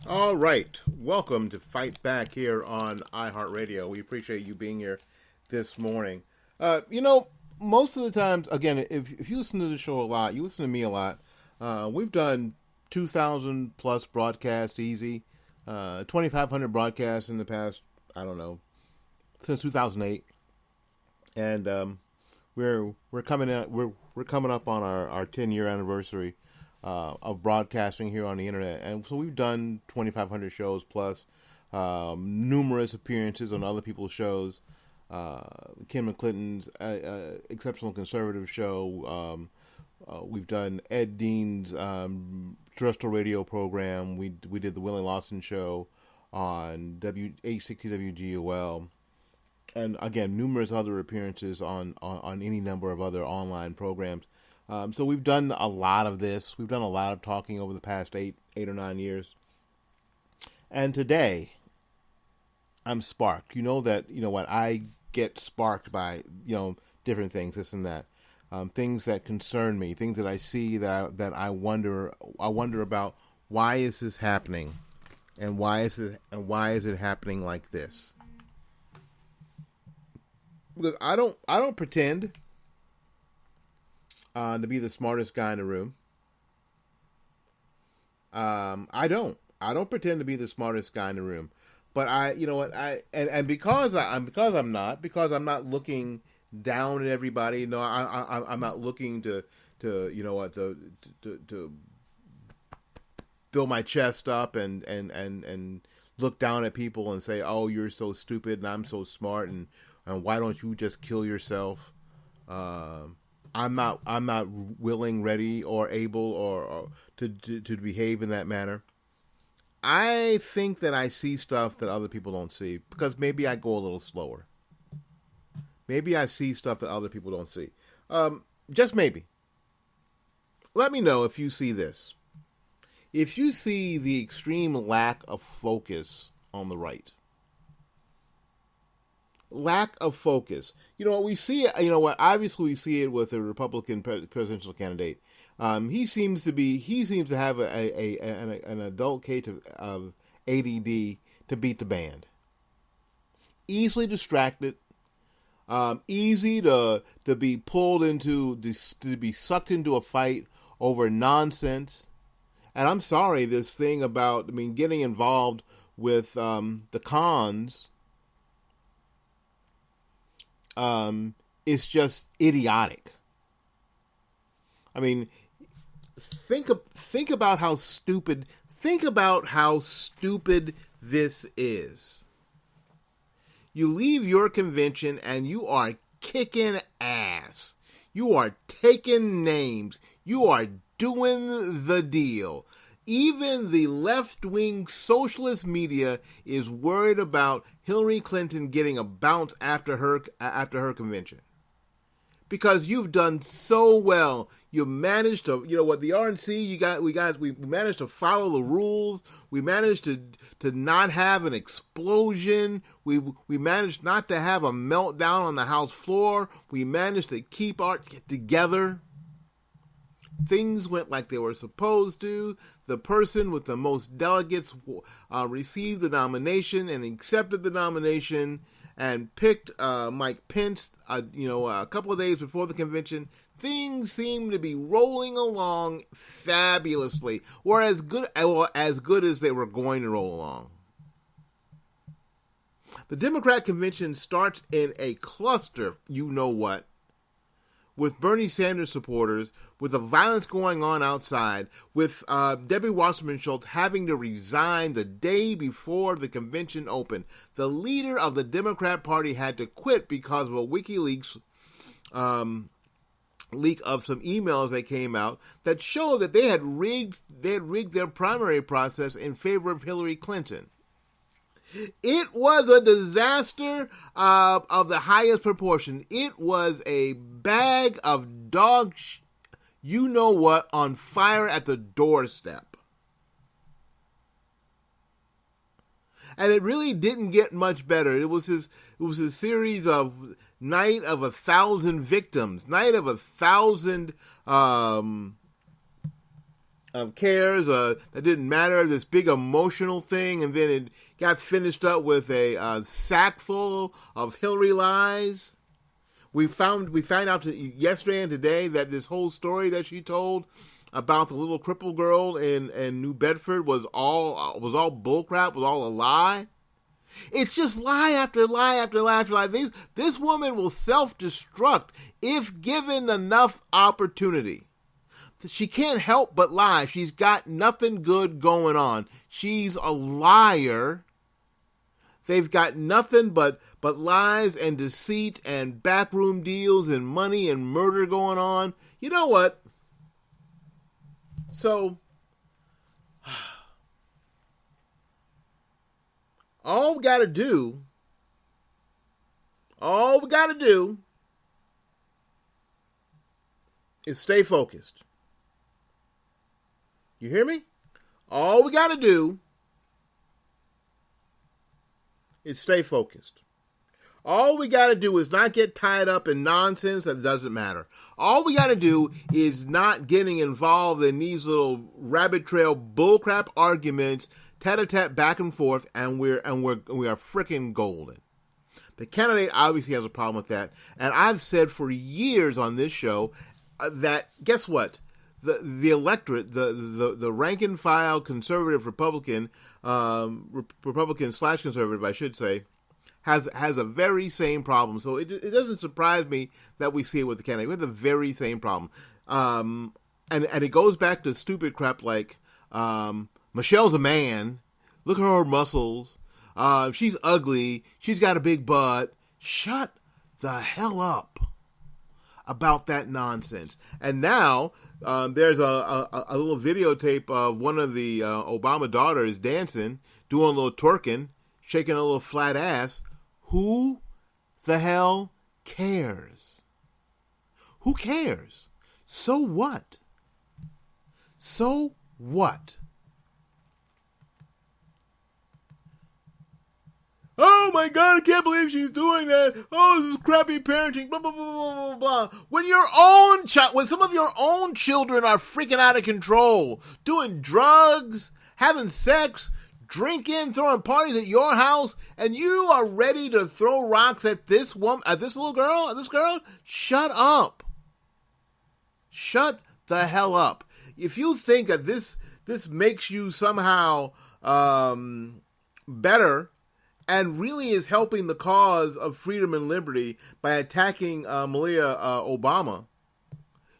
All right. Welcome to Fight Back here on iHeartRadio. We appreciate you being here this morning. Most of the times, again, if you listen to the show a lot, you listen to me a lot, we've done 2,000 plus broadcasts easy, 2,500 broadcasts in the past, I don't know, since 2008. And we're coming up on our 10-year anniversary of broadcasting here on the internet, and so we've done 2,500 shows plus numerous appearances on other people's shows. Kim McClinton's Exceptional Conservative Show. We've done Ed Dean's terrestrial radio program. We did the Willie Lawson Show on W860 WGOL. And again, numerous other appearances on any number of other online programs. So we've done a lot of this. We've done a lot of talking over the past eight or 9 years. And today, I'm sparked. You know what, I get sparked by, different things, this and that. Things that concern me, things that I see that I wonder about, why is this happening? And why is it happening like this? Because I don't pretend to be the smartest guy in the room. I don't pretend to be the smartest guy in the room. But because I'm not looking down at everybody. No, I'm not looking to build my chest up and look down at people and say, oh, you're so stupid and I'm so smart and why don't you just kill yourself? I'm not willing, ready, or able or to behave in that manner. I think that I see stuff that other people don't see because maybe I go a little slower. Maybe I see stuff that other people don't see. Just maybe. Let me know if you see this. If you see the extreme lack of focus on the right. Lack of focus. We see it, obviously we see it with the Republican presidential candidate. He seems to have an adult case of ADD to beat the band. Easily distracted, easy to be pulled into, to be sucked into a fight over nonsense. And I'm sorry, this thing about, getting involved with the cons is just idiotic. Think about how stupid. Think about how stupid this is. You leave your convention and you are kicking ass. You are taking names. You are doing the deal. Even the left-wing socialist media is worried about Hillary Clinton getting a bounce after her convention. Because you've done so well. You managed to, the RNC, we managed to follow the rules. We managed to not have an explosion. We managed not to have a meltdown on the House floor. We managed to keep our together. Things went like they were supposed to. The person with the most delegates received the nomination and accepted the nomination and picked Mike Pence, a couple of days before the convention. Things seemed to be rolling along fabulously, or as good as they were going to roll along. The Democrat convention starts in a cluster, with Bernie Sanders supporters, with the violence going on outside, with Debbie Wasserman Schultz having to resign the day before the convention opened. The leader of the Democrat Party had to quit because of a WikiLeaks leak of some emails that came out that showed that they had rigged their primary process in favor of Hillary Clinton. It was a disaster of the highest proportion. It was a bag of dog on fire at the doorstep. And it really didn't get much better. It was a series of night of 1,000 victims, night of 1,000 cares that didn't matter, this big emotional thing, and then it got finished up with a sack full of Hillary lies. We found out yesterday and today that this whole story that she told about the little crippled girl in New Bedford was all bullcrap, was all a lie. It's just lie after lie after lie after lie. This woman will self-destruct if given enough opportunity. She can't help but lie. She's got nothing good going on. She's a liar. They've got nothing but lies and deceit and backroom deals and money and murder going on. You know what? So, all we got to do is stay focused. You hear me? All we got to do is stay focused. All we got to do is not get tied up in nonsense that doesn't matter. All we got to do is not getting involved in these little rabbit trail bullcrap arguments, tat-a-tat back and forth, and we are freaking golden. The candidate obviously has a problem with that, and I've said for years on this show that guess what? The electorate, the rank and file conservative Republican, Republican/conservative, I should say, has a very same problem. So it doesn't surprise me that we see it with the candidate. We have the very same problem, and it goes back to stupid crap like Michelle's a man. Look at her muscles. She's ugly. She's got a big butt. Shut the hell up about that nonsense. And now there's a little videotape of one of the Obama daughters dancing, doing a little twerking, shaking a little flat ass. Who the hell cares? Who cares? So what? So what? Oh my God, I can't believe she's doing that. Oh, this is crappy parenting, blah, blah, blah, blah, blah, blah. When some of your own children are freaking out of control, doing drugs, having sex, drinking, throwing parties at your house, and you are ready to throw rocks at this woman, at this little girl, at this girl, shut up. Shut the hell up. If you think that this makes you somehow better, and really is helping the cause of freedom and liberty by attacking Malia Obama,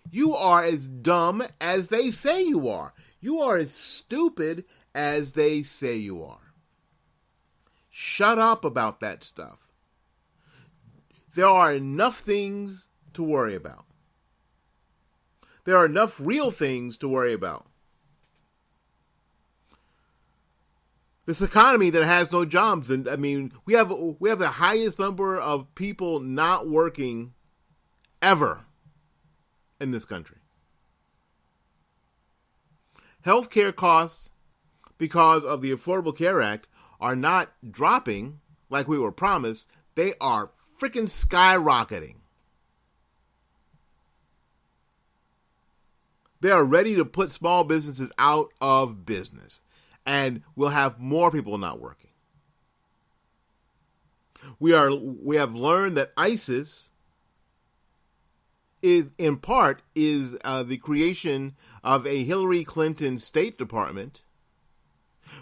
you are as dumb as they say you are. You are as stupid as they say you are. Shut up about that stuff. There are enough things to worry about. There are enough real things to worry about. This economy that has no jobs, and I mean, we have the highest number of people not working ever in this country. Healthcare costs, because of the Affordable Care Act, are not dropping like we were promised. They are freaking skyrocketing. They are ready to put small businesses out of business. And we'll have more people not working. We have learned that ISIS is, in part, the creation of a Hillary Clinton State Department.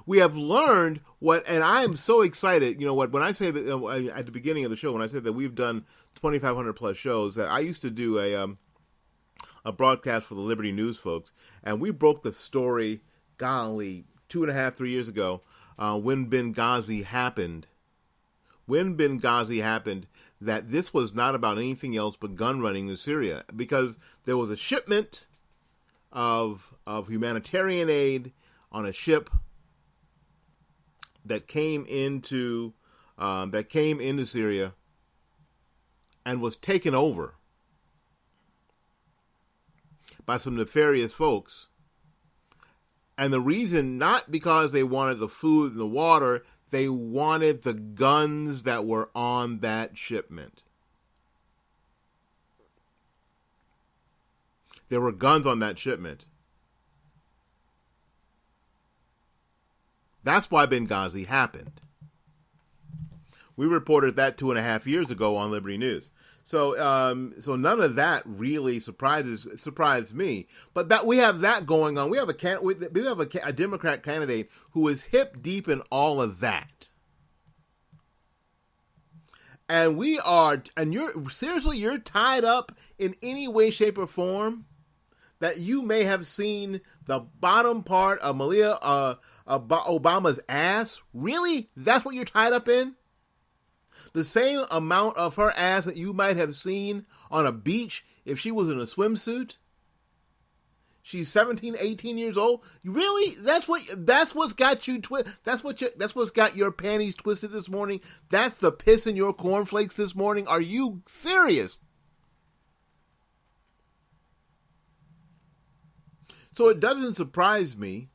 We have learned and I am so excited. You know what? When I say that at the beginning of the show, when I said that we've done 2,500 plus shows, that I used to do a broadcast for the Liberty News folks, and we broke the story. Golly. 2.5, 3 years ago, when Benghazi happened, that this was not about anything else but gun running in Syria, because there was a shipment of humanitarian aid on a ship that came into Syria and was taken over by some nefarious folks. And the reason, not because they wanted the food and the water, they wanted the guns that were on that shipment. There were guns on that shipment. That's why Benghazi happened. We reported that 2.5 years ago on Liberty News. So none of that really surprised me. But that we have that going on. We have a Democrat candidate who is hip deep in all of that. And you're tied up in any way, shape, or form that you may have seen the bottom part of Malia Obama's ass. Really? That's what you're tied up in? The same amount of her ass that you might have seen on a beach if she was in a swimsuit? She's 17, 18 years old. Really? That's what's got you that's what's got your panties twisted this morning. That's the piss in your cornflakes this morning. Are you serious? So it doesn't surprise me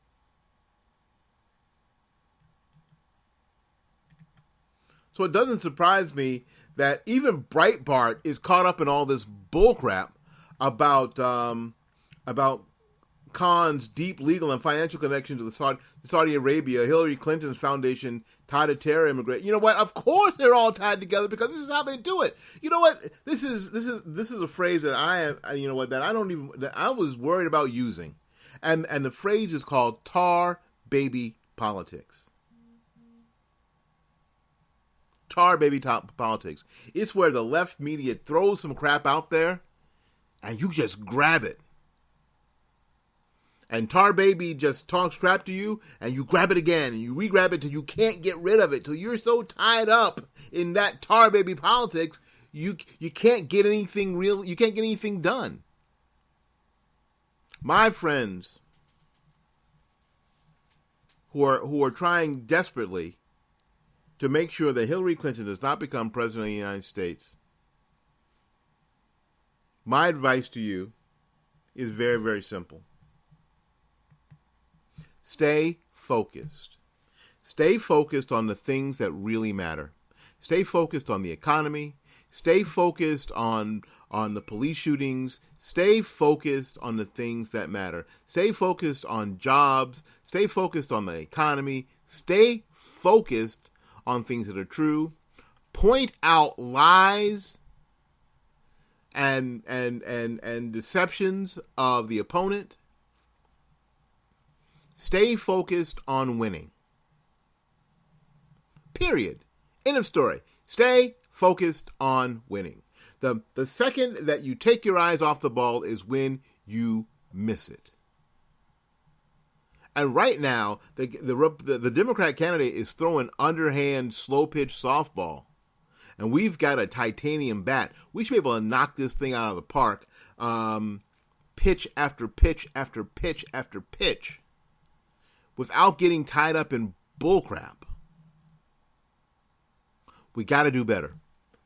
that even Breitbart is caught up in all this bullcrap about Khan's deep legal and financial connection to the Saudi Arabia, Hillary Clinton's foundation tied to terror immigrant. You know what? Of course they're all tied together because this is how they do it. You know what? This is a phrase that I was worried about using, and the phrase is called tar baby politics. Tar baby politics. It's where the left media throws some crap out there, and you just grab it. And Tar Baby just talks crap to you, and you grab it again, and you re-grab it till you can't get rid of it, till you're so tied up in that Tar Baby politics, you can't get anything real, you can't get anything done. My friends who are trying desperately to make sure that Hillary Clinton does not become president of the United States, my advice to you is very, very simple. Stay focused. Stay focused on the things that really matter. Stay focused on the economy. Stay focused on the police shootings. Stay focused on the things that matter. Stay focused on jobs. Stay focused on the economy. Stay focused on things that are true. Point out lies and deceptions of the opponent. Stay focused on winning. Period. End of story. Stay focused on winning. The second that you take your eyes off the ball is when you miss it. And right now, the Democrat candidate is throwing underhand, slow-pitch softball. And we've got a titanium bat. We should be able to knock this thing out of the park. Pitch after pitch after pitch after pitch. Without getting tied up in bullcrap. We got to do better.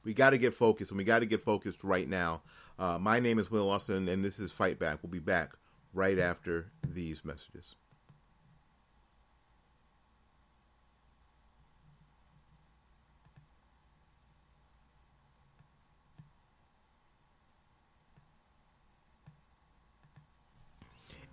We got to get focused, and we got to get focused right now. My name is Will Austin, and this is Fight Back. We'll be back right after these messages.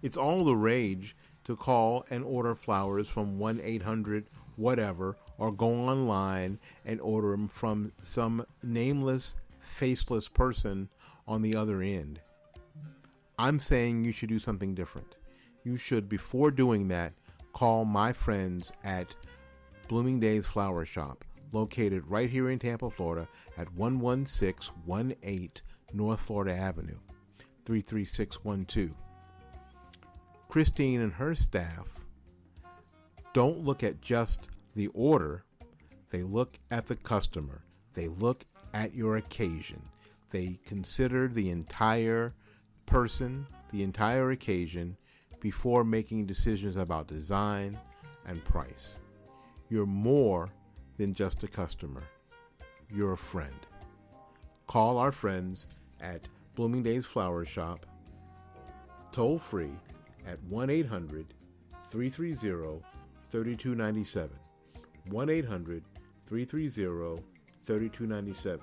It's all the rage to call and order flowers from 1-800-whatever or go online and order them from some nameless, faceless person on the other end. I'm saying you should do something different. You should, before doing that, call my friends at Blooming Days Flower Shop, located right here in Tampa, Florida, at 11618 North Florida Avenue, 33612. Christine and her staff don't look at just the order. They look at the customer. They look at your occasion. They consider the entire person, the entire occasion, before making decisions about design and price. You're more than just a customer. You're a friend. Call our friends at Blooming Days Flower Shop, toll free, at 1-800-330-3297. 1-800-330-3297.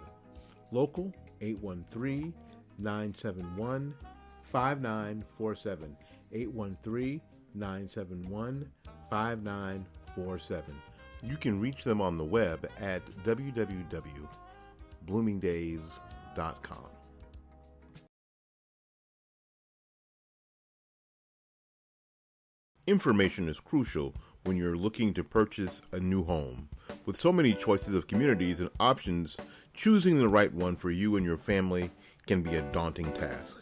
Local, 813-971-5947. 813-971-5947. You can reach them on the web at www.bloomingdays.com. Information is crucial when you're looking to purchase a new home. With so many choices of communities and options, choosing the right one for you and your family can be a daunting task.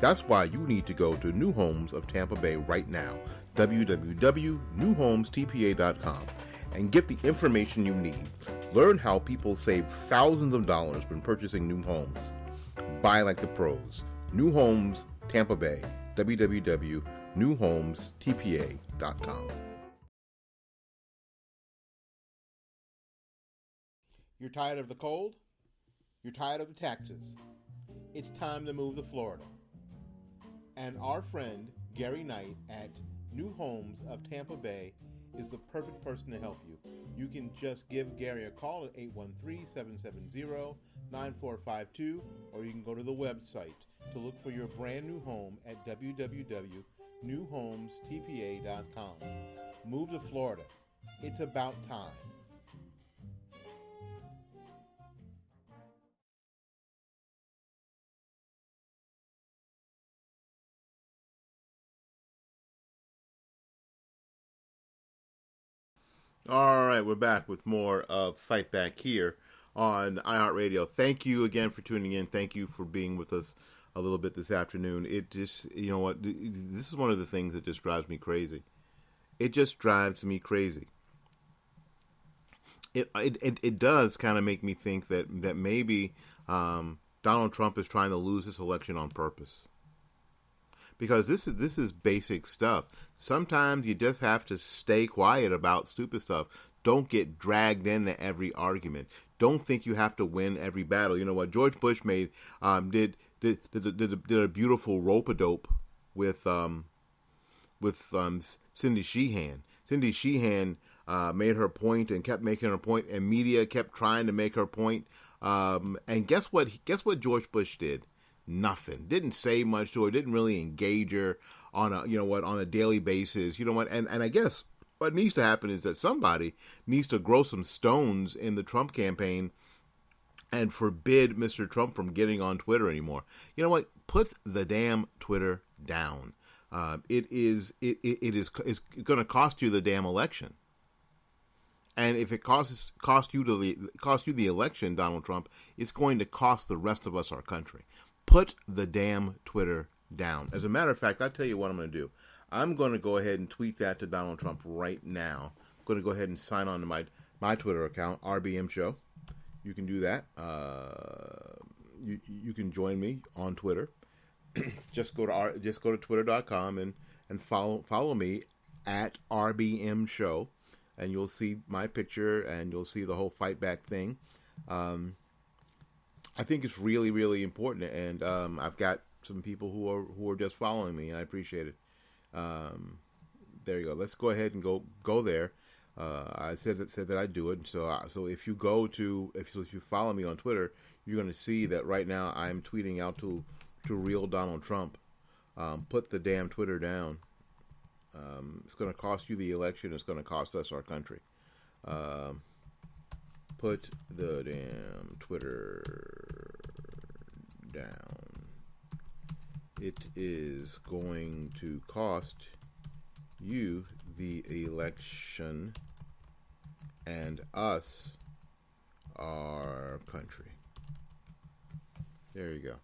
That's why you need to go to New Homes of Tampa Bay right now, www.newhomestpa.com, and get the information you need. Learn how people save thousands of dollars when purchasing new homes. Buy like the pros. New Homes Tampa Bay, www.newhomestpa.com. You're tired of the cold? You're tired of the taxes? It's time to move to Florida. And our friend Gary Knight at New Homes of Tampa Bay is the perfect person to help you. You can just give Gary a call at 813-770-9452, or you can go to the website to look for your brand new home at www.newhomestpa.com. Move to Florida. It's about time. All right, we're back with more of Fight Back here on iHeartRadio. Thank you again for tuning in. Thank you for being with us a little bit this afternoon. It just, you know what, this is one of the things that just drives me crazy. It just drives me crazy. It does kind of make me think that maybe Donald Trump is trying to lose this election on purpose. Because this is basic stuff. Sometimes you just have to stay quiet about stupid stuff. Don't get dragged into every argument. Don't think you have to win every battle. You know what? George Bush did a beautiful rope-a-dope with Cindy Sheehan. Cindy Sheehan made her point and kept making her point, and media kept trying to make her point. And guess what? Guess what George Bush did? Nothing. Didn't say much to her. Didn't really engage her on a daily basis. You know what? And I guess what needs to happen is that somebody needs to grow some stones in the Trump campaign and forbid Mr. Trump from getting on Twitter anymore. You know what? Put the damn Twitter down. It's going to cost you the damn election. And if it cost you the election, Donald Trump, it's going to cost the rest of us our country. Put the damn Twitter down. As a matter of fact, I'll tell you what I'm going to do. I'm going to go ahead and tweet that to Donald Trump right now. I'm going to go ahead and sign on to my Twitter account, RBM Show. You can do that. You can join me on Twitter. just go to twitter.com and follow me at RBM Show, and you'll see my picture and you'll see the whole fight back thing. I think it's really, really important, and I've got some people who are just following me, and I appreciate it. There you go. Let's go ahead and go there. I said that I'd do it. So if you follow me on Twitter, you're going to see that right now I'm tweeting out to real Donald Trump. Put the damn Twitter down. It's going to cost you the election. It's going to cost us our country. Put the damn Twitter down. It is going to cost you the election and us our country. There you go.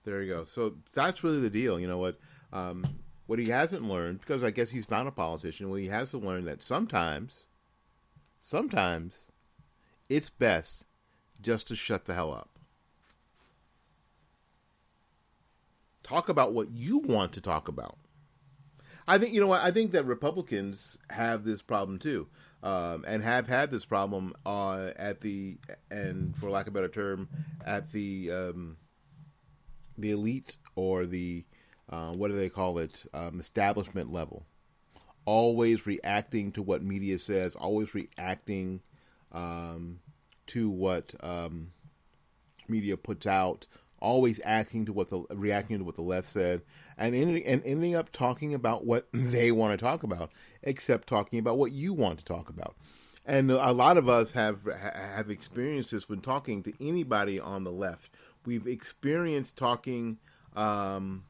There you go. So that's really the deal. You know what? What he hasn't learned, because I guess he's not a politician, what he hasn't learned that sometimes it's best just to shut the hell up. Talk about what you want to talk about. I think, you know what, I think that Republicans have this problem too, and have had this problem and for lack of a better term, at the elite or the, what do they call it, establishment level. Always reacting to what media says, always reacting to what media puts out, always reacting to what the left said, and ending up talking about what they want to talk about, except talking about what you want to talk about. And a lot of us have experienced this when talking to anybody on the left. We've experienced talking, hearing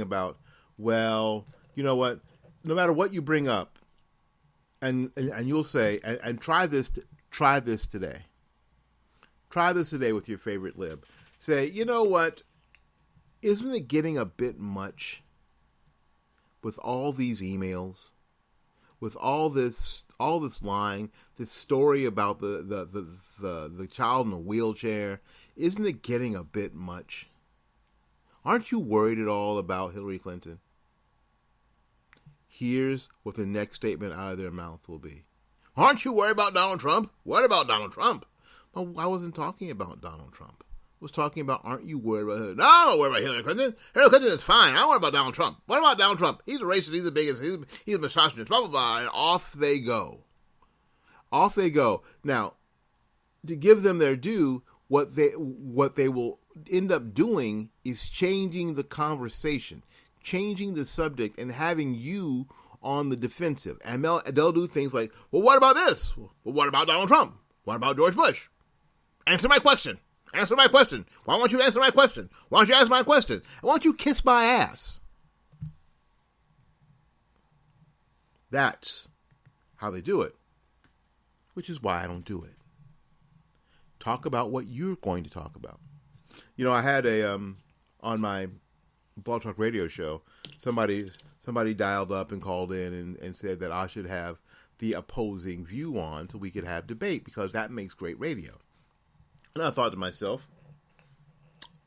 about, well, you know what? No matter what you bring up, and you'll say, and try this today. Try this today with your favorite lib. Say, you know what? Isn't it getting a bit much with all these emails, with all this lying, this story about the child in a wheelchair? Isn't it getting a bit much? Aren't you worried at all about Hillary Clinton? Here's what the next statement out of their mouth will be. Aren't you worried about Donald Trump? What about Donald Trump? Well, I wasn't talking about Donald Trump. I was talking about, aren't you worried about Hillary? No, I'm not worried about Hillary Clinton. Hillary Clinton is fine. I don't worry about Donald Trump. What about Donald Trump? He's a racist. He's a bigot. He's a misogynist. Blah, blah, blah. And off they go. Off they go. Now, to give them their due, what they will end up doing is changing the conversation, changing the subject, and having you on the defensive. And they'll do things like, well, what about this? Well, what about Donald Trump? What about George Bush? Answer my question. Answer my question. Why won't you answer my question? Why don't you answer my question? Why don't you kiss my ass? That's how they do it, which is why I don't do it. Talk about what you're going to talk about. You know, I had on my Blog Talk Radio show, somebody dialed up and called in and said that I should have the opposing view on so we could have debate, because that makes great radio. And I thought to myself,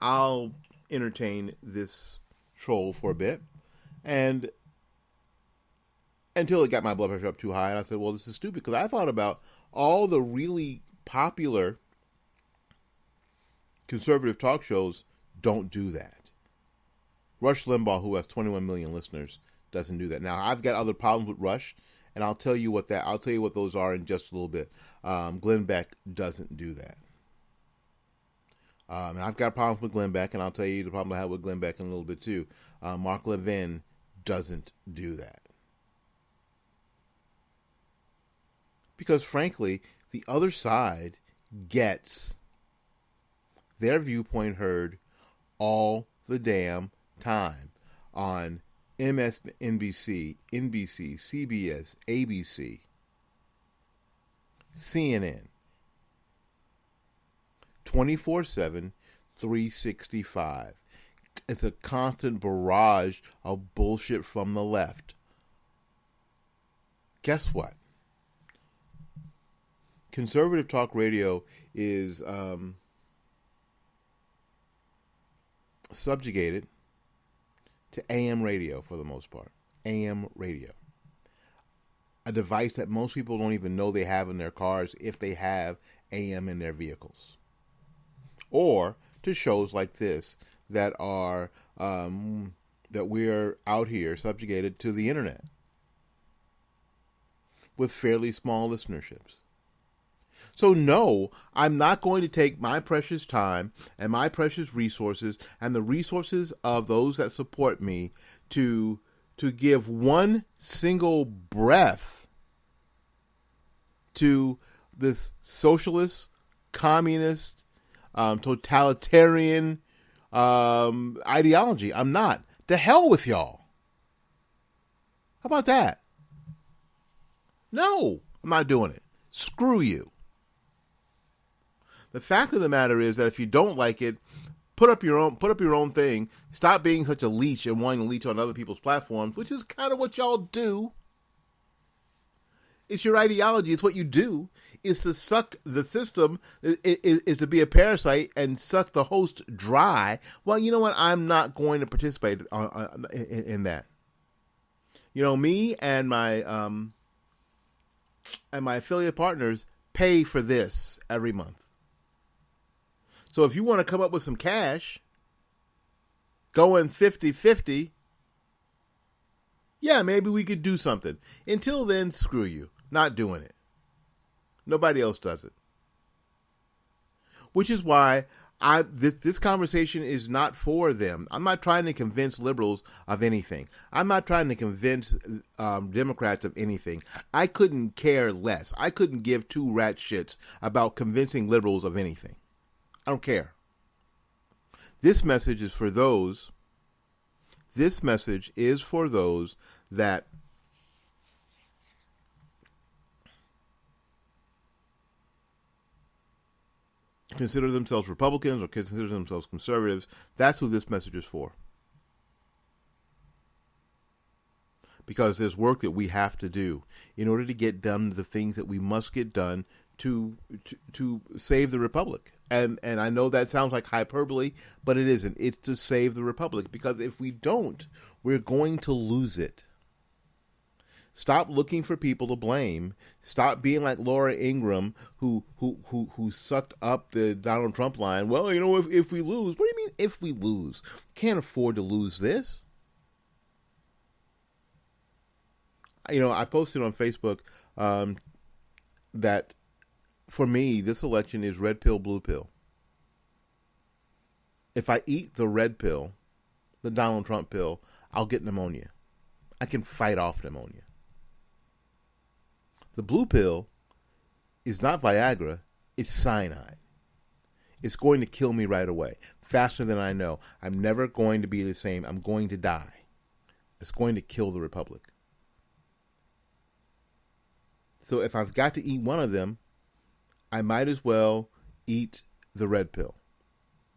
I'll entertain this troll for a bit, and until it got my blood pressure up too high, and I said, well, this is stupid, because I thought about all the really popular conservative talk shows don't do that. Rush Limbaugh, who has 21 million listeners, doesn't do that. Now, I've got other problems with Rush, and I'll tell you what those are in just a little bit. Glenn Beck doesn't do that. And I've got problems with Glenn Beck, and I'll tell you the problem I have with Glenn Beck in a little bit too. Mark Levin doesn't do that. Because frankly, the other side gets their viewpoint heard all the damn time on MSNBC, NBC, CBS, ABC, CNN, 24/7, 365. It's a constant barrage of bullshit from the left. Guess what? Conservative talk radio is subjugated to AM radio for the most part. AM radio. A device that most people don't even know they have in their cars if they have AM in their vehicles. Or to shows like this that are that we're out here subjugated to the internet with fairly small listenerships. So no, I'm not going to take my precious time and my precious resources and the resources of those that support me to give one single breath to this socialist, communist, totalitarian ideology. I'm not. To hell with y'all. How about that? No, I'm not doing it. Screw you. The fact of the matter is that if you don't like it, put up your own thing. Stop being such a leech and wanting to leech on other people's platforms, which is kind of what y'all do. It's your ideology. It's what you do. Is to suck the system. Is to be a parasite and suck the host dry. Well, you know what? I'm not going to participate in that. You know, me and my affiliate partners pay for this every month. So if you want to come up with some cash, going 50-50, yeah, maybe we could do something. Until then, screw you. Not doing it. Nobody else does it. Which is why This conversation is not for them. I'm not trying to convince liberals of anything. I'm not trying to convince Democrats of anything. I couldn't care less. I couldn't give two rat shits about convincing liberals of anything. I don't care. This message is for those. This message is for those that consider themselves Republicans or consider themselves conservatives. That's who this message is for. Because there's work that we have to do in order to get done the things that we must get done to save the Republic. And I know that sounds like hyperbole, but it isn't. It's to save the Republic. Because if we don't, we're going to lose it. Stop looking for people to blame. Stop being like Laura Ingraham, who sucked up the Donald Trump line. Well, you know, if we lose, what do you mean if we lose? Can't afford to lose this. You know, I posted on Facebook that for me, this election is red pill, blue pill. If I eat the red pill, the Donald Trump pill, I'll get pneumonia. I can fight off pneumonia. The blue pill is not Viagra, it's cyanide. It's going to kill me right away, faster than I know. I'm never going to be the same. I'm going to die. It's going to kill the Republic. So if I've got to eat one of them, I might as well eat the red pill.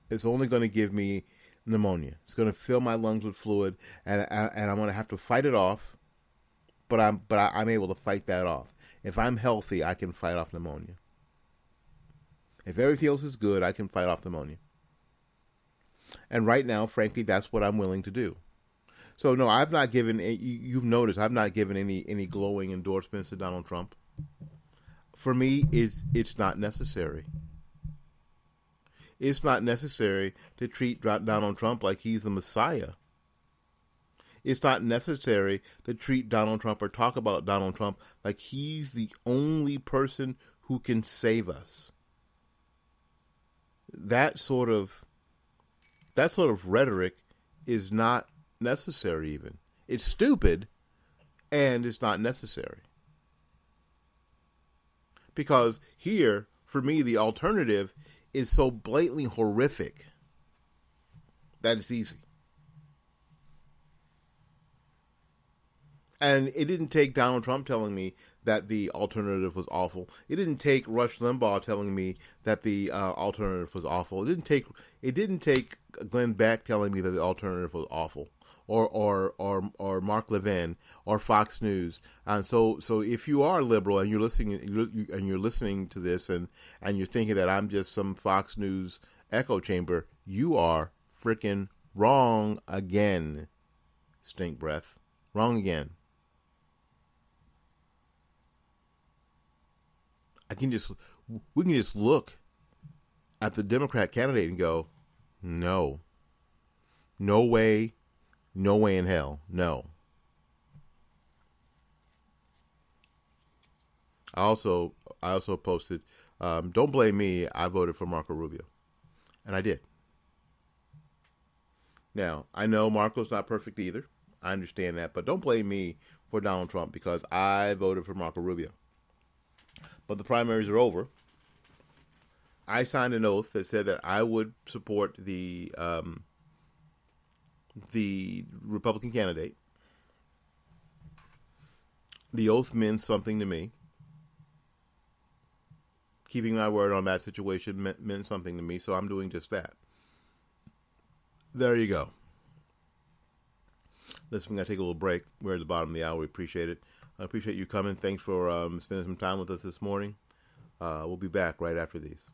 It's only going to give me pneumonia. It's going to fill my lungs with fluid, and I'm going to have to fight it off. But I'm able to fight that off. If I'm healthy, I can fight off pneumonia. If everything else is good, I can fight off pneumonia. And right now, frankly, that's what I'm willing to do. So no, I've not given. You've noticed I've not given any glowing endorsements to Donald Trump. For me, it's not necessary. It's not necessary to treat Donald Trump like he's the Messiah. It's not necessary to treat Donald Trump or talk about Donald Trump like he's the only person who can save us. That sort of rhetoric is not necessary even. It's stupid and it's not necessary. Because here, for me, the alternative is so blatantly horrific that it's easy. And it didn't take Donald Trump telling me that the alternative was awful. It didn't take Rush Limbaugh telling me that the alternative was awful. It didn't take Glenn Beck telling me that the alternative was awful, or Mark Levin or Fox News. And so if you are liberal and you're listening to this and you're thinking that I'm just some Fox News echo chamber, you are freaking wrong again. Stink breath. Wrong again. We can just look at the Democrat candidate and go, no way in hell, no. I also posted, don't blame me, I voted for Marco Rubio, and I did. Now, I know Marco's not perfect either, I understand that, but don't blame me for Donald Trump because I voted for Marco Rubio. But the primaries are over. I signed an oath that said that I would support the Republican candidate. The oath meant something to me. Keeping my word on that situation meant something to me, so I'm doing just that. There you go. Listen, we're going to take a little break. We're at the bottom of the hour. We appreciate it. I appreciate you coming. Thanks for spending some time with us this morning. We'll be back right after these.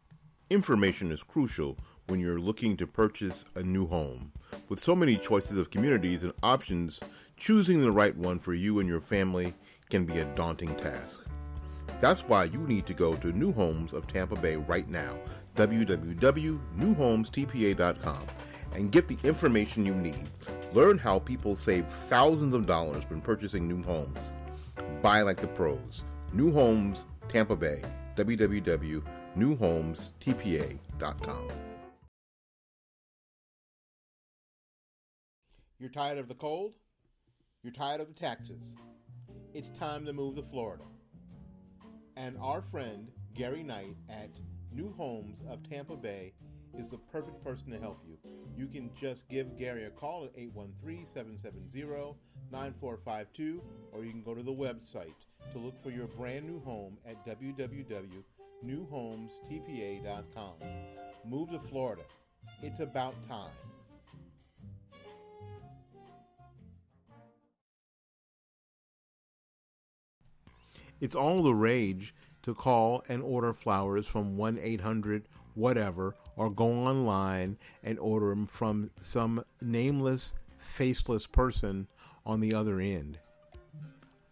Information is crucial when you're looking to purchase a new home. With so many choices of communities and options, choosing the right one for you and your family can be a daunting task. That's why you need to go to New Homes of Tampa Bay right now, www.newhomestpa.com, and get the information you need. Learn how people save thousands of dollars when purchasing new homes. Buy like the pros. New Homes, Tampa Bay, www.newhomestpa.com. You're tired of the cold? You're tired of the taxes? It's time to move to Florida. And our friend Gary Knight at New Homes of Tampa Bay is the perfect person to help you. You can just give Gary a call at 813-770-9452, or you can go to the website to look for your brand new home at www.newhomestpa.com. Move to Florida. It's about time. It's all the rage to call and order flowers from 1-800-whatever, or go online and order them from some nameless, faceless person on the other end.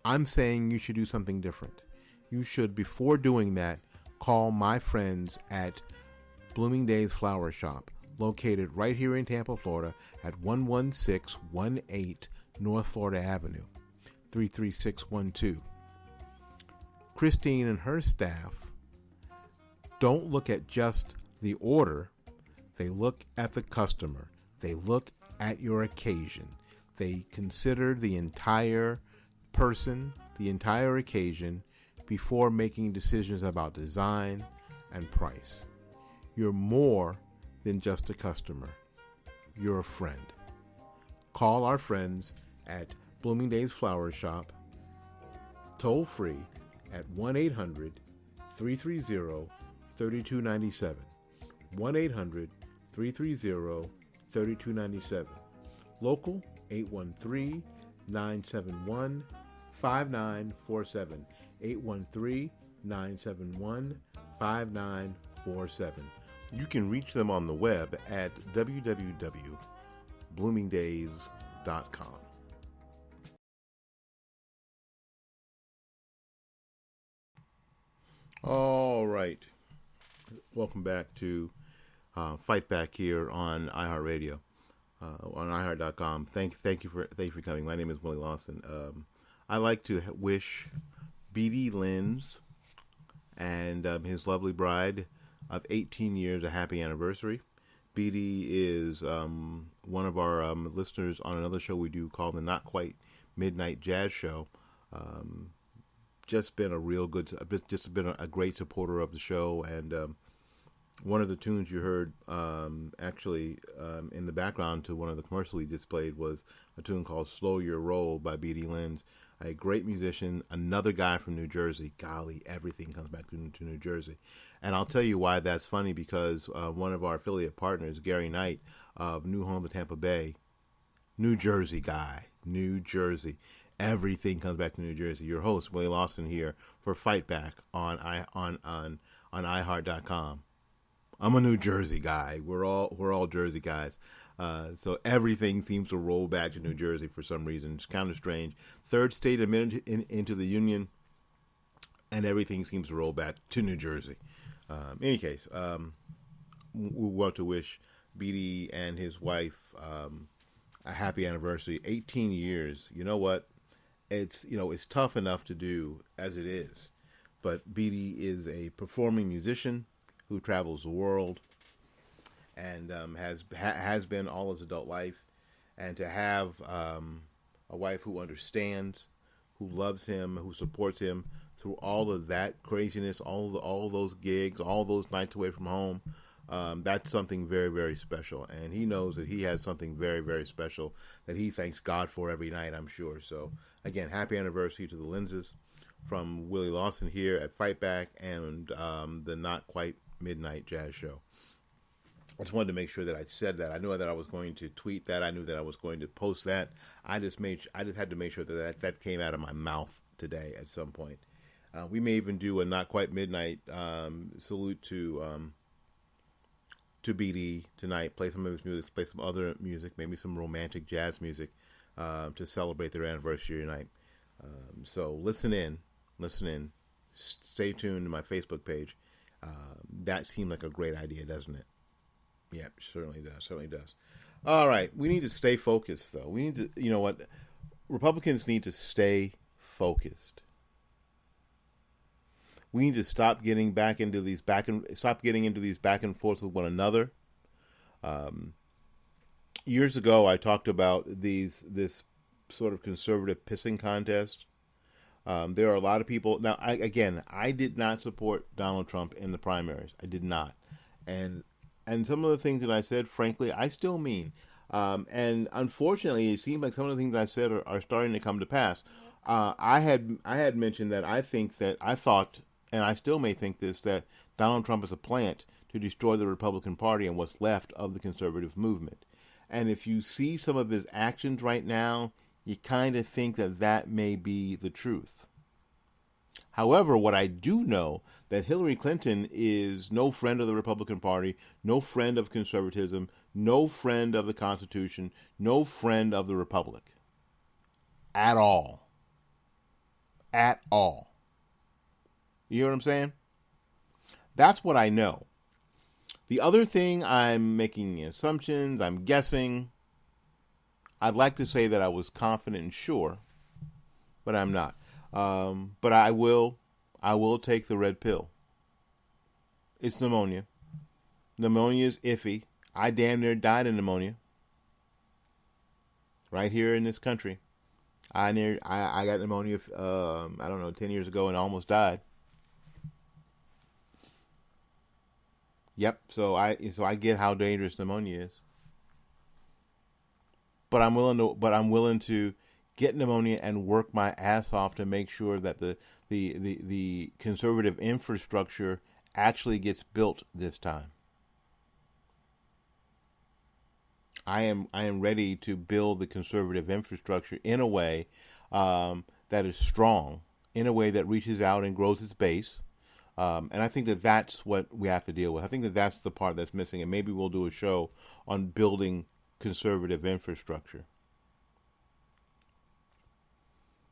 I'm saying you should do something different. You should, before doing that, call my friends at Blooming Days Flower Shop, located right here in Tampa, Florida, at 11618 North Florida Avenue, 33612. Christine and her staff don't look at just the order. They look at the customer. They look at your occasion. They consider the entire person, the entire occasion, before making decisions about design and price. You're more than just a customer. You're a friend. Call our friends at Blooming Days Flower Shop, toll free, at 1-800-330-3297. 1-800-330-3297. Local, 813-971-5947. 813-971-5947. You can reach them on the web at www.bloomingdays.com. All right. Welcome back to Fight Back here on iHeartRadio, on iHeart.com. Thank you for coming. My name is Willie Lawson. I like to wish B.D. Lenz and his lovely bride of 18 years a happy anniversary. B.D. is one of our listeners on another show we do called the Not Quite Midnight Jazz Show. Just been a great supporter of the show, and one of the tunes you heard in the background to one of the commercials we displayed was a tune called Slow Your Roll by B.D. Lenz, a great musician, another guy from New Jersey. Golly, everything comes back to New Jersey. And I'll tell you why that's funny, because one of our affiliate partners, Gary Knight of New Home of Tampa Bay, New Jersey guy, New Jersey. Everything comes back to New Jersey. Your host, Willie Lawson, here for Fight Back on iHeart.com. I'm a New Jersey guy. We're all Jersey guys. So everything seems to roll back to New Jersey for some reason. It's kind of strange. Third state admitted into the union, and everything seems to roll back to New Jersey. In any case, we want to wish B.D. and his wife a happy anniversary. 18 years. You know what? It's tough enough to do as it is, but B.D. is a performing musician who travels the world and has been all his adult life, and to have a wife who understands, who loves him, who supports him through all of that craziness, all those gigs, all those nights away from home. That's something very, very special, and he knows that he has something very, very special that he thanks God for every night, I'm sure. So, again, happy anniversary to the Lenzes from Willie Lawson here at Fight Back and the Not Quite Midnight Jazz Show. I just wanted to make sure that I said that. I knew that I was going to tweet that. I knew that I was going to post that. I just had to make sure that came out of my mouth today at some point. We may even do a Not Quite Midnight salute to BD tonight, play some of his music, play some other music, maybe some romantic jazz music to celebrate their anniversary tonight. So listen in, stay tuned to my Facebook page. That seemed like a great idea, doesn't it? Yeah, certainly does. All right, we need to stay focused, though. We need to, you know what, Republicans need to stay focused. We need to stop getting into these back and forths with one another. years ago, I talked about this sort of conservative pissing contest. There are a lot of people now. I did not support Donald Trump in the primaries. I did not, and some of the things that I said, frankly, I still mean. And unfortunately, it seems like some of the things I said are starting to come to pass. I had mentioned that I thought, and I still may think this, that Donald Trump is a plant to destroy the Republican Party and what's left of the conservative movement. And if you see some of his actions right now, you kind of think that that may be the truth. However, what I do know that Hillary Clinton is no friend of the Republican Party, no friend of conservatism, no friend of the Constitution, no friend of the Republic. At all. At all. You hear what I'm saying? That's what I know. The other thing, I'm making assumptions, I'm guessing. I'd like to say that I was confident and sure, but I'm not. But I will take the red pill. It's pneumonia. Pneumonia is iffy. I damn near died of pneumonia. Right here in this country. I got pneumonia, 10 years ago and almost died. Yep, so I get how dangerous pneumonia is. But I'm willing to get pneumonia and work my ass off to make sure that the conservative infrastructure actually gets built this time. I am ready to build the conservative infrastructure in a way that is strong, in a way that reaches out and grows its base. And I think that that's what we have to deal with. I think that that's the part that's missing, and maybe we'll do a show on building conservative infrastructure,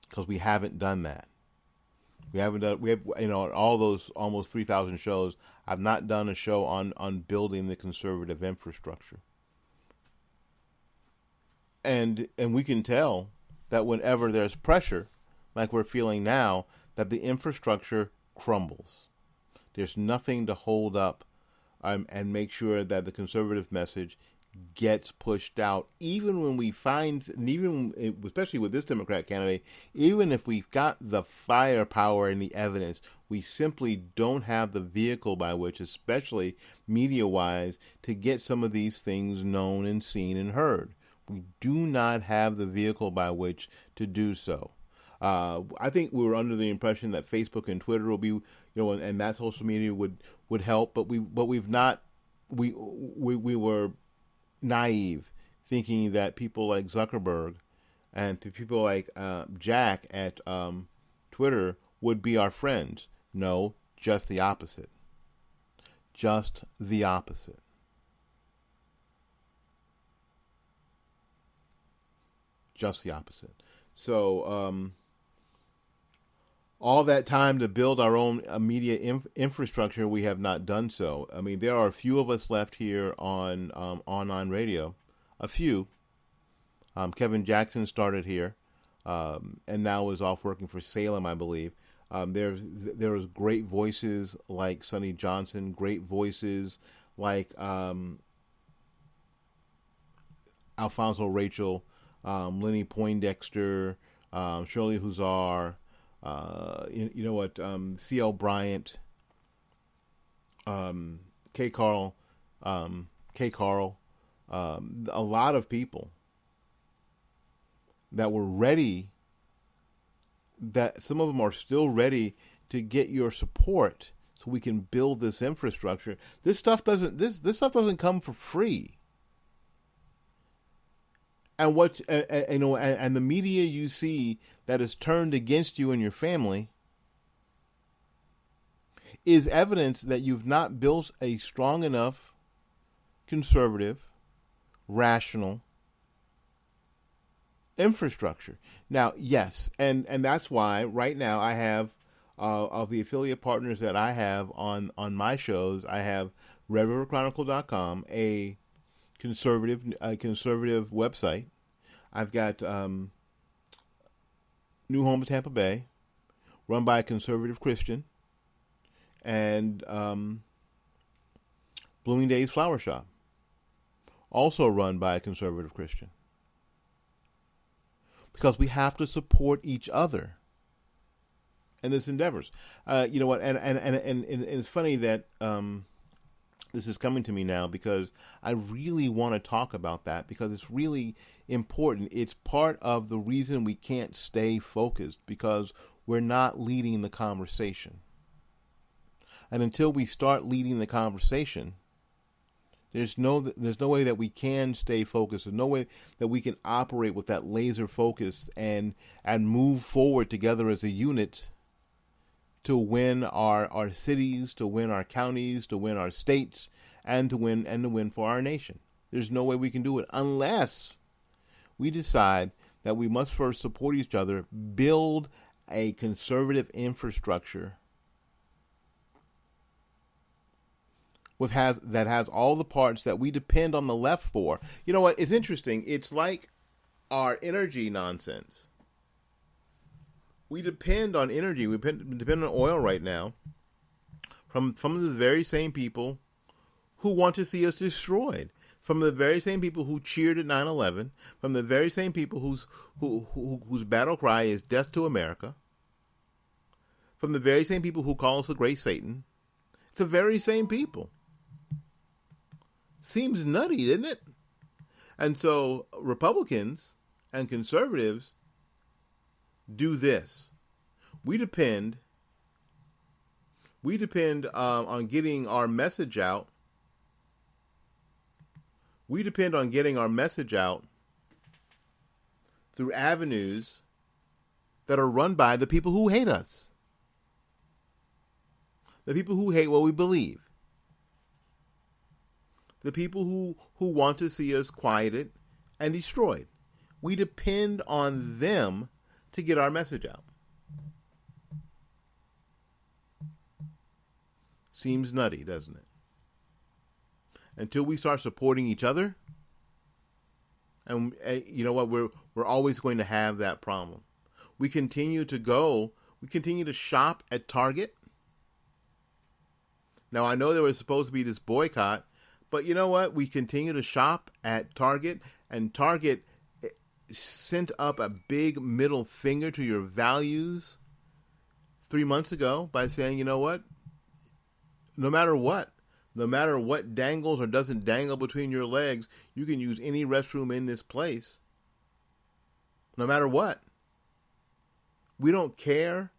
because we haven't done that. We have all those almost 3,000 shows. I've not done a show on building the conservative infrastructure, and we can tell that whenever there's pressure, like we're feeling now, that the infrastructure crumbles. There's nothing to hold up and make sure that the conservative message gets pushed out, even when we find, and even especially with this Democrat candidate, even if we've got the firepower and the evidence, we simply don't have the vehicle by which, especially media-wise, to get some of these things known and seen and heard. We do not have the vehicle by which to do so. I think we were under the impression that Facebook and Twitter will be, and that social media would help, but we were naive, thinking that people like Zuckerberg and people like Jack at Twitter would be our friends. No, just the opposite. Just the opposite. Just the opposite. So, all that time to build our own media infrastructure, we have not done so. I mean, there are a few of us left here on online radio. A few. Kevin Jackson started here, and now is off working for Salem, I believe. There's great voices like Sonny Johnson, great voices like Alfonso Rachel, Lenny Poindexter, Shirley Huzar, C.L. Bryant, K. Carl, a lot of people that were ready, that some of them are still ready to get your support so we can build this infrastructure. This stuff doesn't come for free. And and the media you see that is turned against you and your family is evidence that you've not built a strong enough, conservative, rational infrastructure. Now, yes, and that's why right now I have of the affiliate partners that I have on my shows, I have RedRiverChronicle.com, a conservative website. I've got New Home of Tampa Bay, run by a conservative Christian, and Blooming Days Flower Shop, also run by a conservative Christian. Because we have to support each other in this endeavors. You know what? And it's funny that this is coming to me now because I really want to talk about that because it's really important. It's part of the reason we can't stay focused because we're not leading the conversation. And until we start leading the conversation, there's no way that we can stay focused. There's no way that we can operate with that laser focus and move forward together as a unit to win our cities, to win our counties, to win our states, and to win for our nation. There's no way we can do it unless we decide that we must first support each other, build a conservative infrastructure that has all the parts that we depend on the left for. You know what? It's interesting. It's like our energy nonsense. We depend on energy. We depend on oil right now from the very same people who want to see us destroyed, from the very same people who cheered at 9/11, from the very same people whose battle cry is death to America, from the very same people who call us the great Satan. It's the very same people. Seems nutty, doesn't it? And so Republicans and conservatives do this. We depend on getting our message out. We depend on getting our message out through avenues that are run by the people who hate us. The people who hate what we believe. The people who want to see us quieted and destroyed. We depend on them to get our message out. Seems nutty, doesn't it? Until we start supporting each other, and you know what, we're always going to have that problem. We continue to shop at Target. Now I know there was supposed to be this boycott, but you know what? We continue to shop at Target, and Target sent up a big middle finger to your values 3 months ago by saying, you know what? No matter what dangles or doesn't dangle between your legs, you can use any restroom in this place. No matter what. We don't care.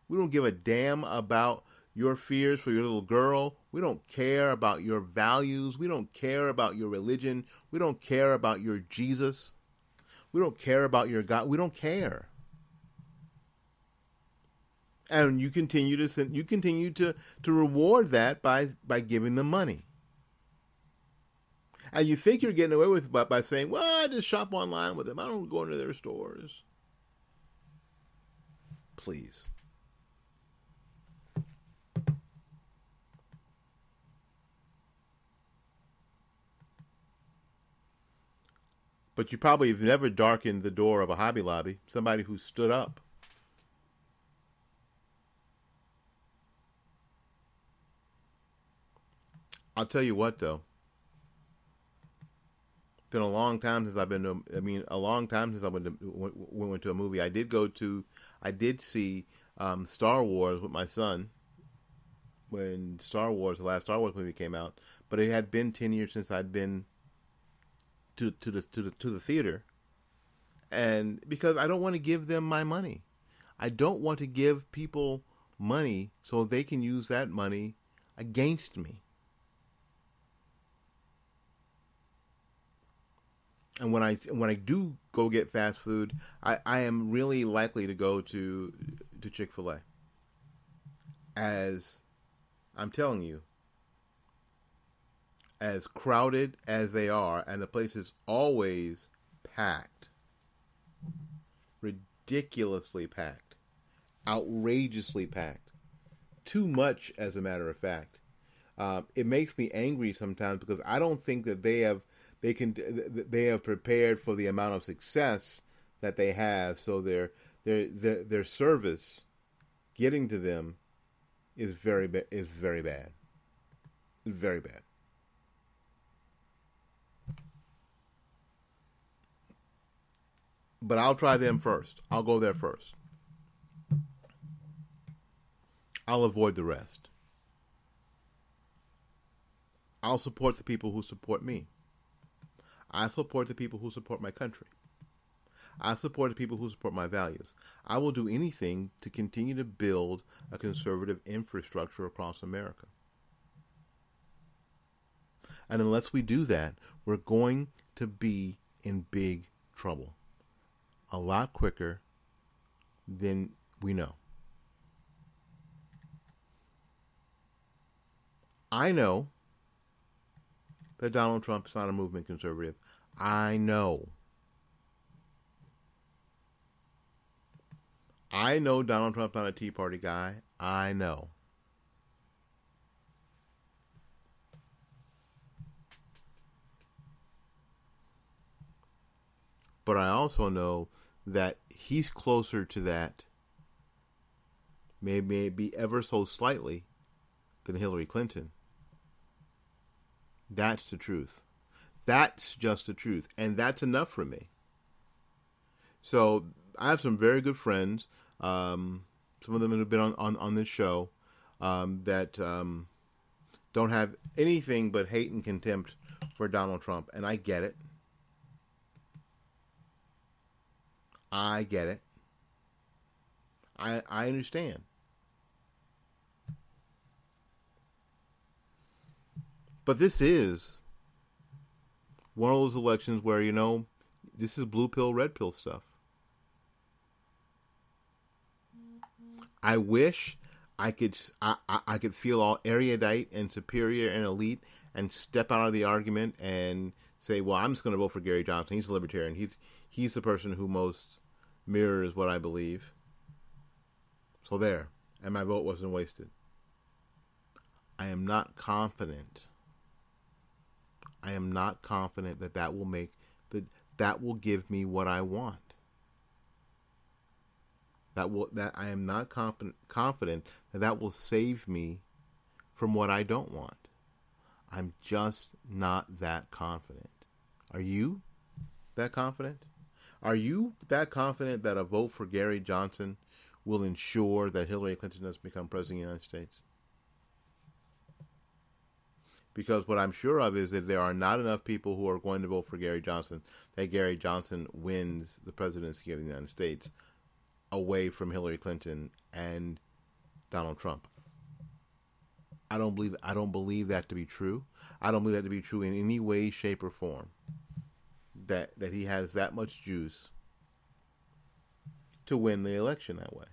We don't give a damn about your fears for your little girl. We don't care about your values. We don't care about your religion. We don't care about your Jesus. We don't care about your God. We don't care. And you continue to reward that by giving them money. And you think you're getting away with it by saying, well, I just shop online with them. I don't go into their stores. Please. But you probably have never darkened the door of a Hobby Lobby, somebody who stood up. I'll tell you what, though. It's been a long time since a long time since I went to a movie. I did see Star Wars with my son when the last Star Wars movie came out. But it had been 10 years since I'd been to the theater, and because I don't want to give them my money. I don't want to give people money so they can use that money against me. And when I do go get fast food, I am really likely to go to Chick-fil-A. As I'm telling you, as crowded as they are, and the place is always packed, ridiculously packed, outrageously packed, too much, as a matter of fact. It makes me angry sometimes because I don't think that they have prepared for the amount of success that they have. So their service getting to them is very bad. It's very bad. But I'll try them first. I'll go there first. I'll avoid the rest. I'll support the people who support me. I support the people who support my country. I support the people who support my values. I will do anything to continue to build a conservative infrastructure across America. And unless we do that, we're going to be in big trouble. A lot quicker than we know. I know that Donald Trump is not a movement conservative. I know. I know Donald Trump's not a Tea Party guy. I know. But I also know that he's closer to that, maybe ever so slightly, than Hillary Clinton. That's the truth. That's just the truth. And that's enough for me. So I have some very good friends. Some of them have been on this show that don't have anything but hate and contempt for Donald Trump. And I get it. I get it. I understand. But this is one of those elections where, this is blue pill, red pill stuff. I wish I could feel all erudite and superior and elite and step out of the argument and say, well, I'm just going to vote for Gary Johnson. He's a libertarian. He's the person who most mirrors what I believe. So there. And my vote wasn't wasted. I am not confident. I am not confident that will give me what I want. That I am not confident that will save me from what I don't want. I'm just not that confident. Are you that confident? Are you that confident that a vote for Gary Johnson will ensure that Hillary Clinton doesn't become president of the United States? Because what I'm sure of is that there are not enough people who are going to vote for Gary Johnson that Gary Johnson wins the presidency of the United States away from Hillary Clinton and Donald Trump. I don't believe that to be true. I don't believe that to be true in any way, shape, or form. That he has that much juice to win the election that way.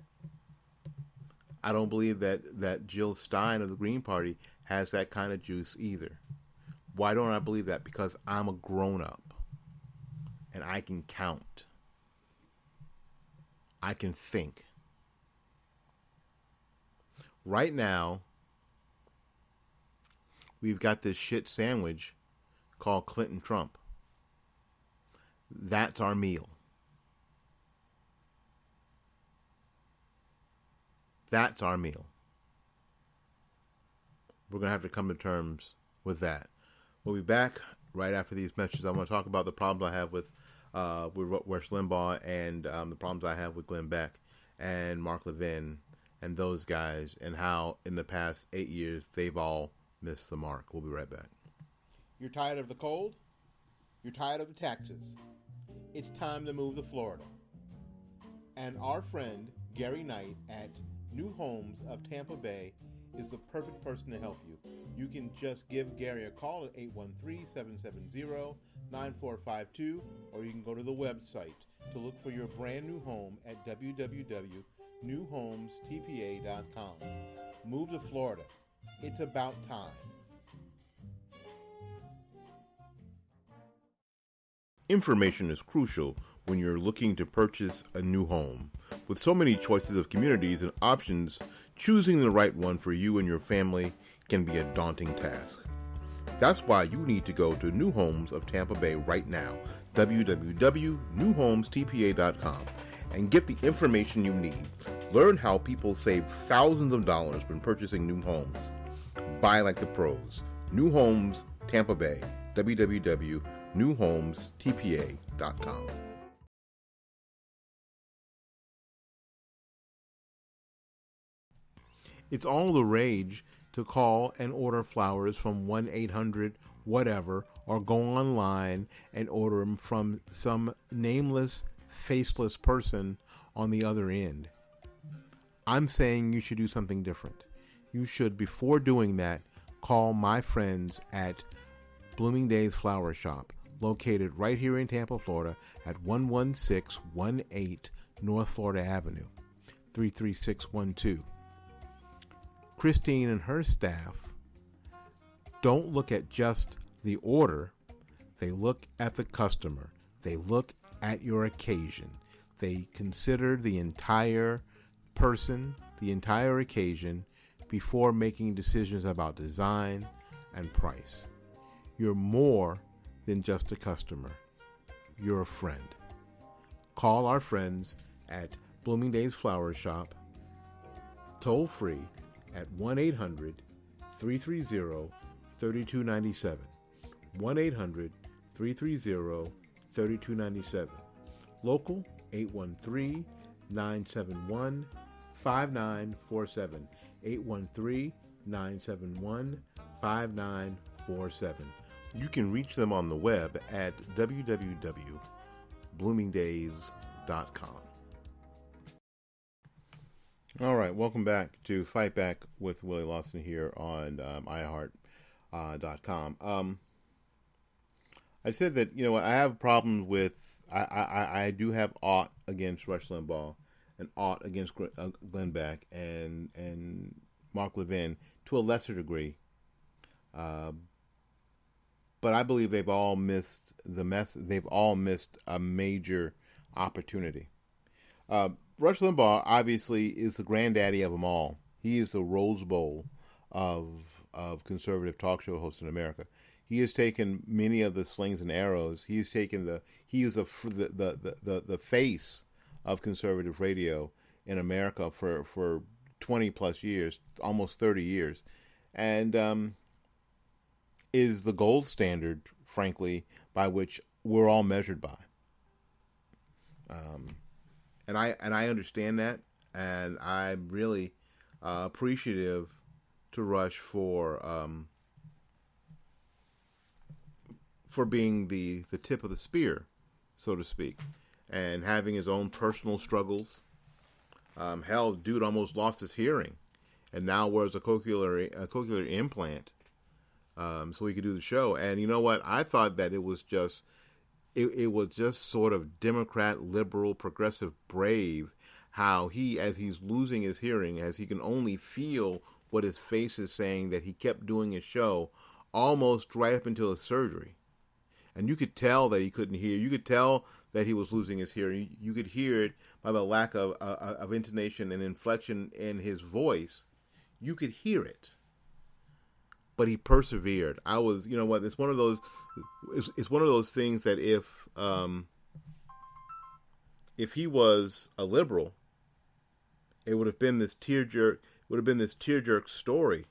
I don't believe that Jill Stein of the Green Party has that kind of juice either. Why don't I believe that? Because I'm a grown-up and I can count. I can think. Right now, we've got this shit sandwich called Clinton Trump. That's our meal. That's our meal. We're going to have to come to terms with that. We'll be back right after these messages. I'm going to talk about the problems I have with Rush Limbaugh and the problems I have with Glenn Beck and Mark Levin and those guys and how in the past 8 years they've all missed the mark. We'll be right back. You're tired of the cold? You're tired of the taxes? It's time to move to Florida. And our friend Gary Knight at New Homes of Tampa Bay is the perfect person to help you. You can just give Gary a call at 813-770-9452, or you can go to the website to look for your brand new home at www.newhomestpa.com. Move to Florida. It's about time. Information is crucial when you're looking to purchase a new home. With so many choices of communities and options, choosing the right one for you and your family can be a daunting task. That's why you need to go to New Homes of Tampa Bay right now, www.newhomestpa.com, and get the information you need. Learn how people save thousands of dollars when purchasing new homes. Buy like the pros. New Homes Tampa Bay, www.newhomestpa.com. It's all the rage to call and order flowers from 1-800 whatever, or go online and order them from some nameless, faceless person on the other end. I'm saying you should do something different. You should, before doing that, call my friends at Blooming Days Flower Shop, located right here in Tampa, Florida, at 11618 North Florida Avenue, 33612. Christine and her staff don't look at just the order. They look at the customer. They look at your occasion. They consider the entire person, the entire occasion, before making decisions about design and price. You're more than just a customer. You're a friend. Call our friends at Blooming Days Flower Shop, toll free at 1-800-330-3297. 1-800-330-3297. Local 813-971-5947. 813-971-5947. You can reach them on the web at www.bloomingdays.com. All right, welcome back to Fight Back with Willie Lawson here on iHeart.com. I said that, I have problems with, I do have aught against Rush Limbaugh and aught against Glenn Beck and Mark Levin to a lesser degree. But I believe they've all missed they've all missed a major opportunity. Rush Limbaugh obviously is the granddaddy of them all. He is the Rose Bowl of conservative talk show hosts in America. He has taken many of the slings and arrows. He is the face of conservative radio in America for 20 plus years, almost 30 years, and is the gold standard, frankly, by which we're all measured by. And I understand that, and I'm really appreciative to Rush for being the tip of the spear, so to speak, and having his own personal struggles. Hell, dude almost lost his hearing, and now wears a cochlear implant, so he could do the show. And you know what? I thought that it was just sort of Democrat, liberal, progressive, brave, how he, as he's losing his hearing, as he can only feel what his face is saying, that he kept doing his show almost right up until his surgery. And you could tell that he couldn't hear. You could tell that he was losing his hearing. You could hear it by the lack of intonation and inflection in his voice. You could hear it. But he persevered. It's one of those. It's one of those things that if he was a liberal, it would have been this tearjerk. Would have been this tearjerk story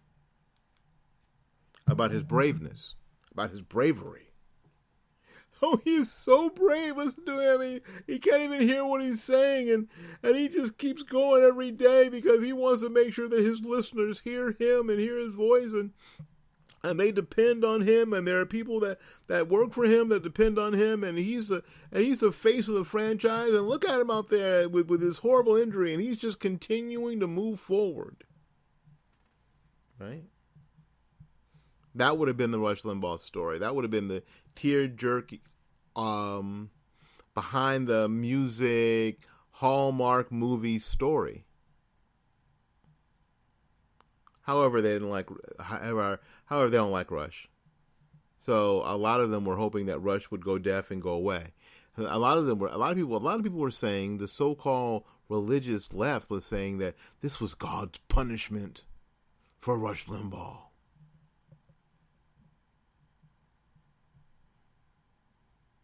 about his braveness, about his bravery. Oh, he's so brave. Listen to him. He can't even hear what he's saying, and he just keeps going every day because he wants to make sure that his listeners hear him and hear his voice, and they depend on him, and there are people that work for him that depend on him, and he's the face of the franchise. And look at him out there with his horrible injury, and he's just continuing to move forward. Right? That would have been the Rush Limbaugh story. That would have been the tear-jerk, behind the music, Hallmark movie story. However, they don't like Rush. So a lot of them were hoping that Rush would go deaf and go away. A lot of people were saying, the so-called religious left was saying that this was God's punishment for Rush Limbaugh.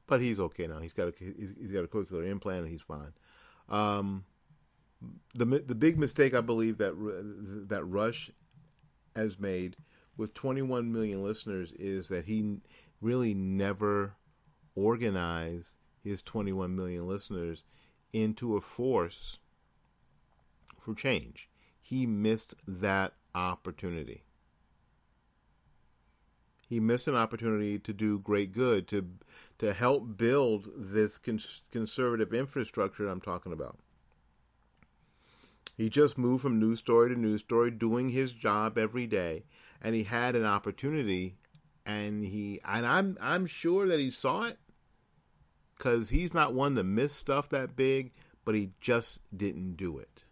But he's okay now. He's got a cochlear implant, and he's fine. The big mistake I believe that Rush has made with 21 million listeners is that he really never organized his 21 million listeners into a force for change. he missed that opportunity. He missed an opportunity to do great good, to help build this conservative infrastructure I'm talking about. He just moved from news story to news story, doing his job every day, and he had an opportunity, and I'm sure that he saw it, because he's not one to miss stuff that big, but he just didn't do it.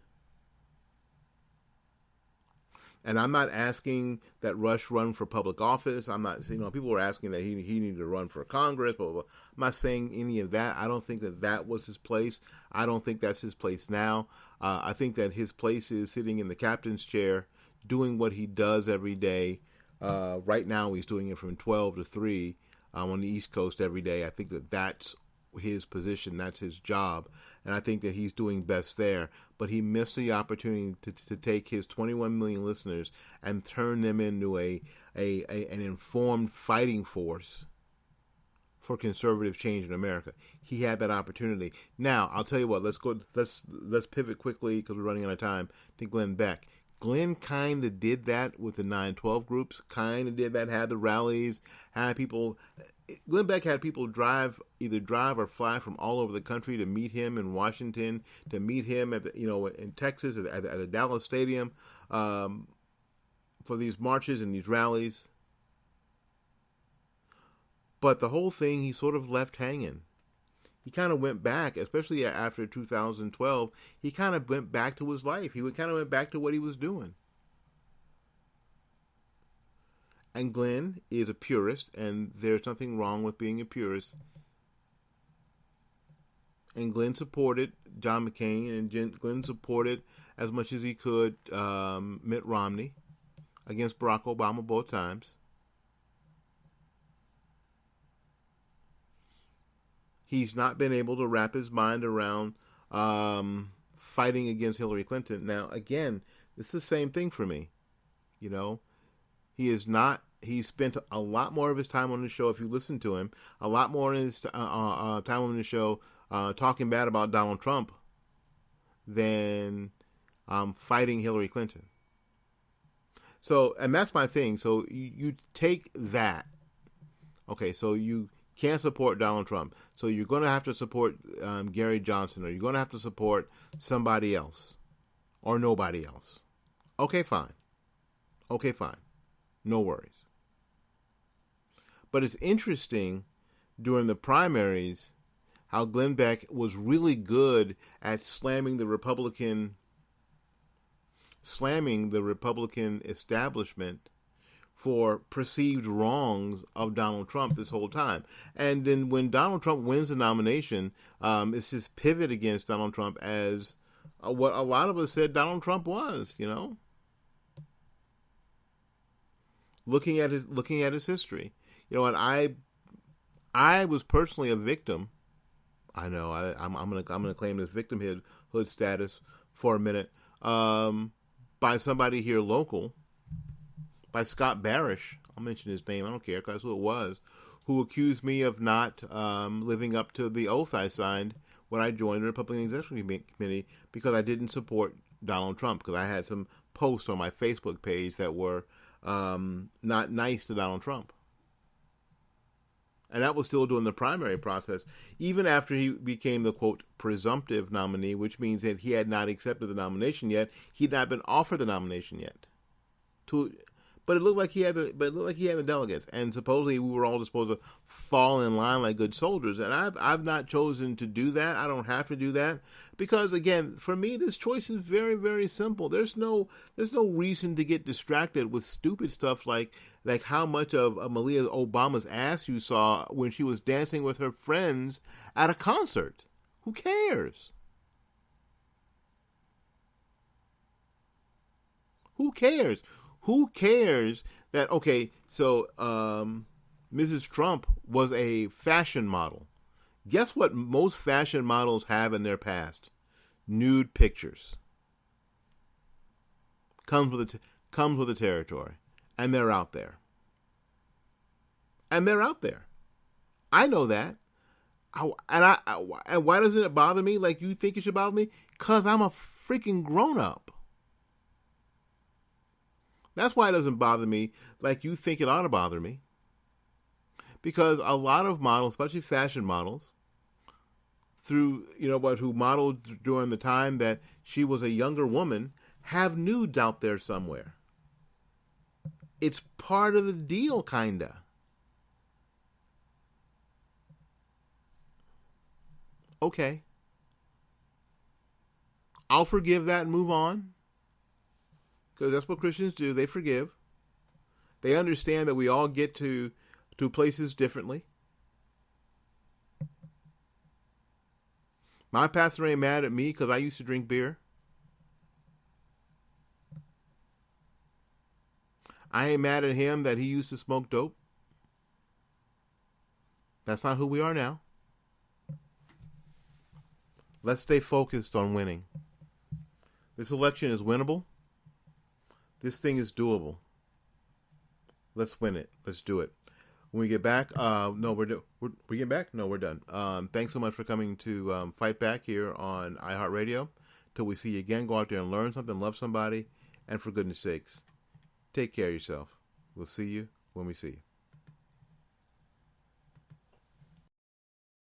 And I'm not asking that Rush run for public office. I'm not, people were asking that he needed to run for Congress, blah, blah, blah. I'm not saying any of that. I don't think that was his place. I don't think that's his place now. I think that his place is sitting in the captain's chair, doing what he does every day. Right now, he's doing it from 12 to 3 on the East Coast every day. I think that that's his position. That's his job. And I think that he's doing best there. But he missed the opportunity to take his 21 million listeners and turn them into an informed fighting force for conservative change in America. He had that opportunity. Now, I'll tell you what, let's pivot quickly, because we're running out of time, to Glenn Beck. Glenn kind of did that with the 9/12 groups, kind of did that, had the rallies, had people... Glenn Beck had people either drive or fly from all over the country to meet him in Washington, to meet him at in Texas at the Dallas Stadium for these marches and these rallies. But the whole thing he sort of left hanging. He kind of went back, especially after 2012. He kind of went back to his life. He kind of went back to what he was doing. And Glenn is a purist, and there's nothing wrong with being a purist. And Glenn supported John McCain, and Glenn supported as much as he could Mitt Romney against Barack Obama both times. He's not been able to wrap his mind around fighting against Hillary Clinton. Now, again, it's the same thing for me. He spent a lot more of his time on the show, if you listen to him, a lot more of his time on the show talking bad about Donald Trump than fighting Hillary Clinton. So, and that's my thing. So you take that. Okay, so you can't support Donald Trump. So you're going to have to support Gary Johnson, or you're going to have to support somebody else or nobody else. Okay, fine. No worries. But it's interesting during the primaries how Glenn Beck was really good at slamming the Republican establishment for perceived wrongs of Donald Trump this whole time. And then when Donald Trump wins the nomination, it's this pivot against Donald Trump as what a lot of us said Donald Trump was, Looking at his history. And I was personally a victim. I know I'm gonna claim this victimhood status for a minute. By somebody here local, by Scott Barish. I'll mention his name. I don't care, because that's who it was, who accused me of not living up to the oath I signed when I joined the Republican Executive Committee, because I didn't support Donald Trump, because I had some posts on my Facebook page that were not nice to Donald Trump. And that was still during the primary process, even after he became the, quote, presumptive nominee, which means that he had not accepted the nomination yet. He'd not been offered the nomination yet. But it looked like he had the delegates, and supposedly we were all just supposed to fall in line like good soldiers. And I've not chosen to do that. I don't have to do that, because again, for me, this choice is very, very simple. There's no reason to get distracted with stupid stuff like how much of Malia Obama's ass you saw when she was dancing with her friends at a concert. Who cares? Who cares? Who cares that, okay, so Mrs. Trump was a fashion model. Guess what most fashion models have in their past? Nude pictures. Comes with the territory. And they're out there. And I know that. And why doesn't it bother me like you think it should bother me? Because I'm a freaking grown-up. That's why it doesn't bother me like you think it ought to bother me. Because a lot of models, especially fashion models, through, who modeled during the time that she was a younger woman, have nudes out there somewhere. It's part of the deal, kinda. Okay. I'll forgive that and move on. Because that's what Christians do. They forgive. They understand that we all get to places differently. My pastor ain't mad at me because I used to drink beer. I ain't mad at him that he used to smoke dope. That's not who we are now. Let's stay focused on winning. This election is winnable. This thing is doable. Let's win it. Let's do it. When we get back, we get back? No, we're done. Thanks so much for coming to Fight Back here on iHeartRadio. Till we see you again, go out there and learn something, love somebody, and for goodness sakes, take care of yourself. We'll see you when we see you.